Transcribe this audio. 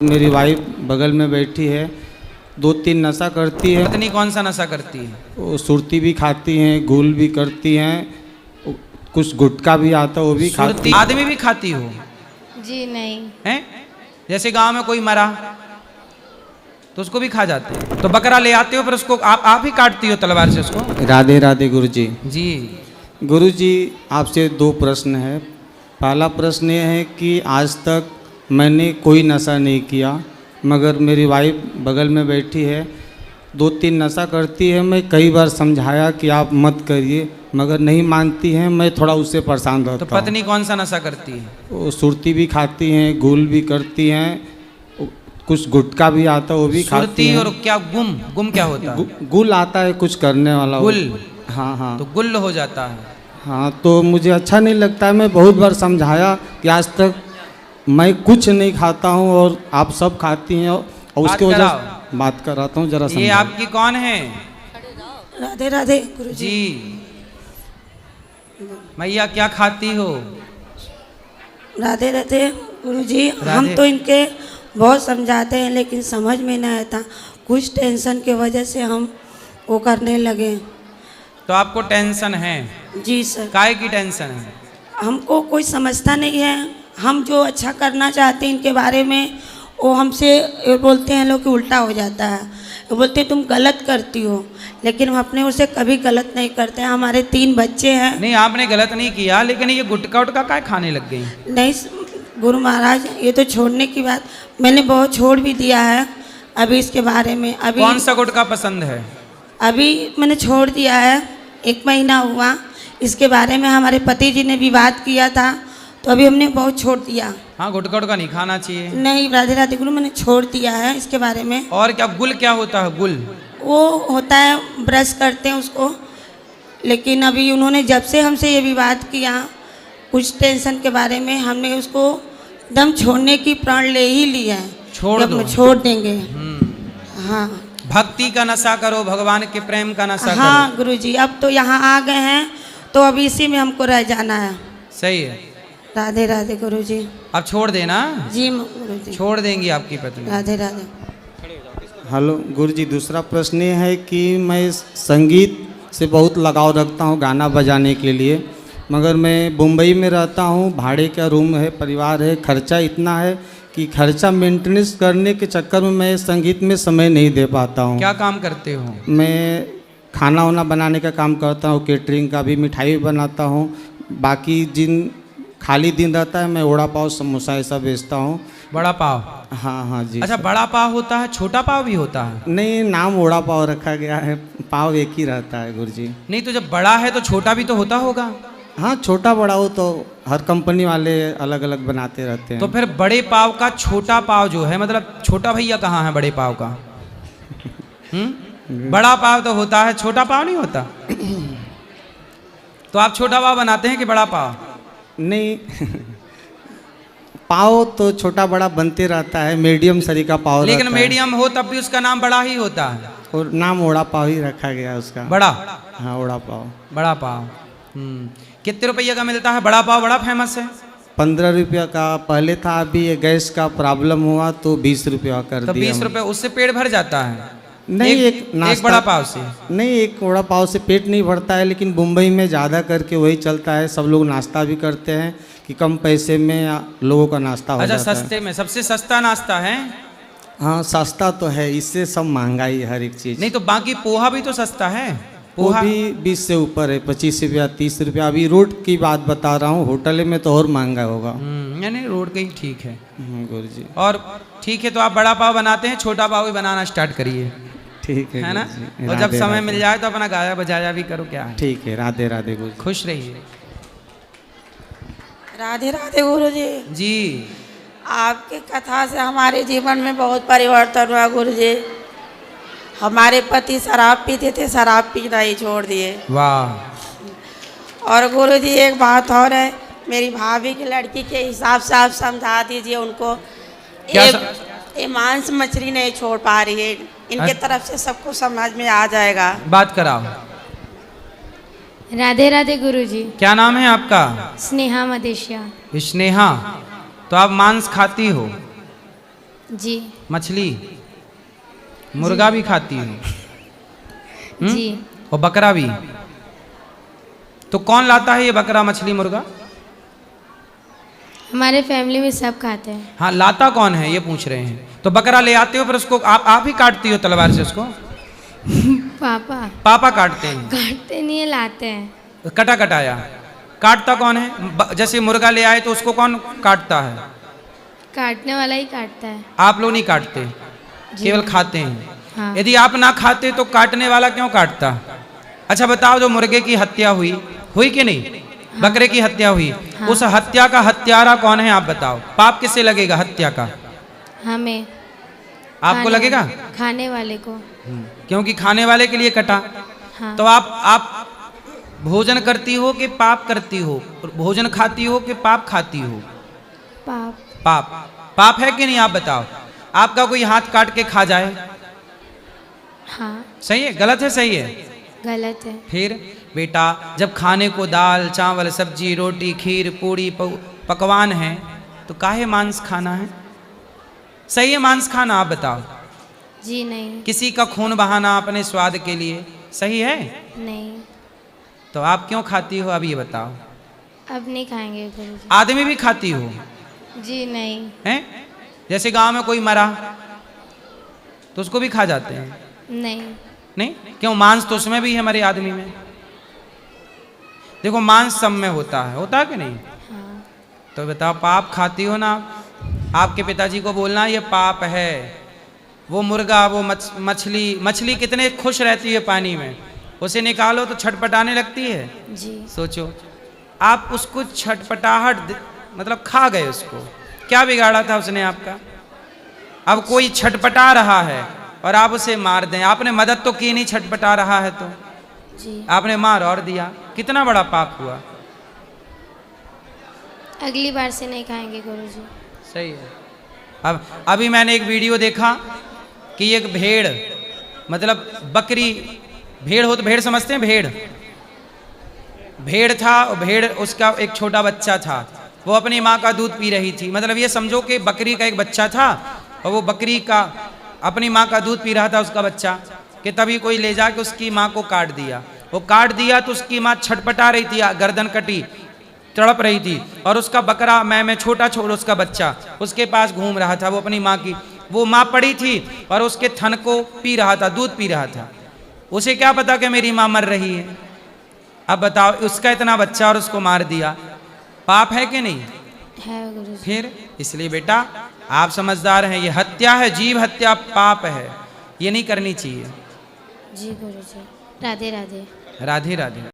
मेरी वाइफ बगल में बैठी है, 2-3 नशा करती है। पत्नी कौन सा नशा करती है? वो सुरती भी खाती हैं, गुल भी करती हैं, कुछ गुटखा भी आता है वो भी खाती। आदमी भी खाती हो? जी नहीं। हैं? जैसे गांव में कोई मरा तो उसको भी खा जाते हैं, तो बकरा ले आते हो फिर उसको आप ही काटती हो तलवार से उसको? राधे राधे गुरुजी। जी गुरुजी, आपसे 2 प्रश्न है। पहला प्रश्न ये है कि आज तक मैंने कोई नशा नहीं किया, मगर मेरी वाइफ बगल में बैठी है, 2-3 नशा करती है। मैं कई बार समझाया कि आप मत करिए, मगर नहीं मानती हैं। मैं थोड़ा उससे परेशान रहता तो हूँ। पत्नी कौन सा नशा करती है? वो सुरती भी खाती हैं, गुल भी करती हैं, कुछ गुटखा भी आता है वो भी खाती सुरती हैं। और क्या गुम क्या होता है? गुल आता है कुछ करने वाला। गुल? हाँ हाँ। तो गुल हो जाता है। हाँ, तो मुझे अच्छा नहीं लगता है। मैं बहुत बार समझाया कि आज तक मैं कुछ नहीं खाता हूँ और आप सब खाती हैं, और उसके वजह से बात कराता हूँ जरा। ये आपकी कौन है? राधे राधे गुरुजी। जी मैया, क्या खाती हो? राधे राधे गुरुजी। हम तो इनके बहुत समझाते हैं लेकिन समझ में नहीं आता, कुछ टेंशन के वजह से हम वो करने लगे। तो आपको टेंशन है? जी सर। काहे की टेंशन है? हमको कोई समझता नहीं है। हम जो अच्छा करना चाहते हैं इनके बारे में, वो हमसे बोलते हैं लोग कि उल्टा हो जाता है। वो बोलते हैं तुम गलत करती हो, लेकिन हम अपने उसे कभी गलत नहीं करते हैं। हमारे 3 बच्चे हैं। नहीं, आपने गलत नहीं किया, लेकिन ये गुटखा उटका काय खाने लग गई? नहीं गुरु महाराज, ये तो छोड़ने की बात, मैंने बहुत छोड़ भी दिया है। अभी इसके बारे में अभी कौन सा गुटखा पसंद है? अभी मैंने छोड़ दिया है, 1 महीना हुआ। इसके बारे में हमारे पति जी ने भी बात किया था, तो अभी हमने बहुत छोड़ दिया। हाँ, गुटखा उटका नहीं खाना चाहिए। नहीं राधे राधे गुरु, मैंने छोड़ दिया है इसके बारे में। और क्या? गुल क्या होता है? गुल वो होता है, ब्रश करते हैं उसको। लेकिन अभी उन्होंने जब से हमसे ये भी बात किया कुछ टेंशन के बारे में, हमने उसको एकदम छोड़ने की प्रण ले ही लिया है। छोड़ दो। छोड़ देंगे। हाँ भक्ति का नशा करो, भगवान के प्रेम का नशा हाँ गुरुजी, अब तो यहाँ आ गए हैं तो अब इसी में हमको रह जाना है। करो। सही है। राधे राधे गुरुजी। अब छोड़ देना। जी गुरुजी। छोड़ देंगी आपकी पत्नी। राधे राधे। हेलो गुरुजी, दूसरा प्रश्न ये है कि मैं संगीत से बहुत लगाव रखता हूँ, गाना बजाने के लिए, मगर मैं मुंबई में रहता हूँ, भाड़े का रूम है, परिवार है, खर्चा इतना है कि खर्चा मेंटेनेंस करने के चक्कर में मैं संगीत में समय नहीं दे पाता हूँ। क्या काम करते हो? मैं खाना वाना बनाने का काम करता हूँ, केटरिंग का भी, मिठाई भी बनाता हूँ। बाकी जिन खाली दिन रहता है मैं वड़ा पाव समोसा ऐसा बेचता हूँ। बड़ा पाव? हाँ हाँ जी। अच्छा, बड़ा पाव होता है, छोटा पाव भी होता है? नहीं, नाम वड़ा पाव रखा गया है, पाव एक ही रहता है गुरुजी। नहीं, तो जब बड़ा है तो छोटा भी तो होता होगा? हाँ, छोटा बड़ा हो तो हर कंपनी वाले अलग अलग बनाते रहते हैं। तो फिर बड़े पाव का छोटा पाव जो है, मतलब छोटा भैया कहाँ है बड़े पाव का? बड़ा पाव तो होता है, छोटा पाव नहीं होता। तो आप छोटा पाव बनाते हैं कि बड़ा पाव? नहीं पाव तो छोटा बड़ा बनते रहता है, मीडियम सरी का पाव लेकिन रहता है। मीडियम हो तब भी उसका नाम बड़ा ही होता है। और नाम वड़ा पाव ही रखा गया है उसका। बड़ा? हाँ, वड़ा पाव। बड़ा पाव। कितने रुपये का मिलता है बड़ा पाव? बड़ा फेमस है। 15 रुपया का पहले था, अभी ये गैस का प्रॉब्लम हुआ तो 20 रुपया कर तो दिया। 20 रुपये, उससे पेट भर जाता है? नहीं, एक बड़ा पाव से नहीं, एक वड़ा पाव से पेट नहीं भरता है, लेकिन मुंबई में ज़्यादा करके वही चलता है। सब लोग नाश्ता भी करते हैं कि कम पैसे में लोगों का नाश्ता हो जाता है। सस्ते में सबसे सस्ता नाश्ता है? हाँ, सस्ता तो है, इससे सब महंगाई है हर एक चीज़। नहीं, तो बाकी पोहा भी तो सस्ता है। वो पोहा भी 20 से ऊपर है, 25 रुपया 30 रुपया। अभी रोड की बात बता रहा हूँ, होटल में तो और महंगा होगा। यानी रोड का ही ठीक है। गुरुजी और ठीक है, तो आप बड़ा पाव बनाते हैं, छोटा पाव भी बनाना स्टार्ट करिए, ठीक है ना? गुरुजी। और जब राधे समय राधे। मिल जाए तो अपना गाया बजाया भी करो। क्या है? ठीक है, राधे राधे गुरुजी। खुश रहिए। राधे राधे गुरुजी। जी आपकी कथा से हमारे जीवन में बहुत परिवर्तन हुआ गुरुजी। हमारे पति शराब पीते थे, शराब पीना ही छोड़ दिए। वाह। और गुरुजी एक बात और है, मेरी भाभी की लड़की के हिसाब से आप समझा दीजिए उनको। क्या ये मांस मछली नहीं छोड़ पा रही है, इनके तरफ से सबको समझ में आ जाएगा। बात कराओ। राधे राधे गुरुजी। क्या नाम है आपका? स्नेहा मदेशिया। स्नेहा, तो आप मांस खाती हो? जी मछली मुर्गा भी खाती हूँ जी और बकरा भी। तो कौन लाता है ये बकरा मछली मुर्गा? हमारे फैमिली में सब खाते हैं। हाँ, लाता कौन है ये पूछ रहे हैं। तो बकरा ले आते हो फिर उसको आप ही काटती हो तलवार से उसको? पापा पापा काटते हैं? काटते नहीं है, लाते हैं। कटा कटाया काटता कौन है? जैसे मुर्गा ले आए तो उसको कौन काटता है? काटने वाला ही काटता है। आप लोग नहीं काटते, केवल खाते हैं। हाँ। यदि आप ना खाते तो काटने वाला क्यों काटता? अच्छा बताओ, जो मुर्गे की हत्या हुई कि नहीं? बकरे की हत्या हुई, हाँ। उस हत्या का हत्यारा कौन है आप बताओ? पाप किससे लगेगा हत्या का? हमें। आपको खाने लगेगा? वाले- खाने वाले को। क्योंकि खाने वाले के लिए कटा। हाँ। तो आप भोजन करती हो कि पाप करती हो? भोजन खाती हो कि पाप खाती हो? पाप। पाप। पाप है कि नहीं आप बताओ? आपका कोई हाथ काट के खा जाए, हाँ सही है गलत है? सही है गलत है। फिर बेटा, जब खाने को दाल चावल सब्जी रोटी खीर पूड़ी पकवान है तो काहे मांस खाना है? सही है मांस खाना? आप बताओ। जी नहीं। किसी का खून बहाना अपने स्वाद के लिए सही है? नहीं, तो आप क्यों खाती हो अब ये बताओ? अब नहीं खाएंगे गुरुजी। आदमी भी खाती हो जी नहीं। हैं? जैसे गांव में कोई मरा तो उसको भी खा जाते हैं? नहीं। नहीं क्यों? मांस तो उसमें भी है हमारे आदमी में। देखो मांस सब में होता है कि नहीं? हाँ। तो बताओ, पाप खाती हो ना? आपके पिताजी को बोलना ये पाप है। वो मुर्गा वो मछली कितने खुश रहती है पानी में, उसे निकालो तो छटपटाने लगती है। जी। सोचो, आप उसको छटपटाहट मतलब खा गए उसको, क्या बिगाड़ा था उसने आपका? अब कोई छटपटा रहा है और आप उसे मार दें। आपने मदद तो की नहीं, छटपटा रहा है तो जी। आपने मार और दिया, कितना बड़ा पाप हुआ। अगली बार से नहीं खाएंगे गुरुजी। सही है। अब अभी मैंने एक वीडियो देखा कि एक भेड़ मतलब बकरी, भेड़ हो तो भेड़ समझते हैं? भेड़ था और भेड़ उसका एक छोटा बच्चा था, वो अपनी माँ का दूध पी रही थी। मतलब ये समझो कि बकरी का एक बच्चा था और वो बकरी का अपनी माँ का दूध पी रहा था उसका बच्चा, कि तभी कोई ले जाके उसकी माँ को काट दिया। वो काट दिया तो उसकी माँ छटपटा रही थी, गर्दन कटी तड़प रही थी, और उसका बकरा मैं छोटा उसका बच्चा उसके पास घूम रहा था। वो अपनी माँ की वो माँ पड़ी थी और उसके थन को पी रहा था, दूध पी रहा था। उसे क्या पता कि मेरी माँ मर रही है। अब बताओ, उसका इतना बच्चा और उसको मार दिया, पाप है कि नहीं? है गुरुजी। फिर इसलिए बेटा आप समझदार हैं, ये हत्या है, जीव हत्या पाप है, ये नहीं करनी चाहिए। जी गुरुजी। राधे राधे। राधे राधे।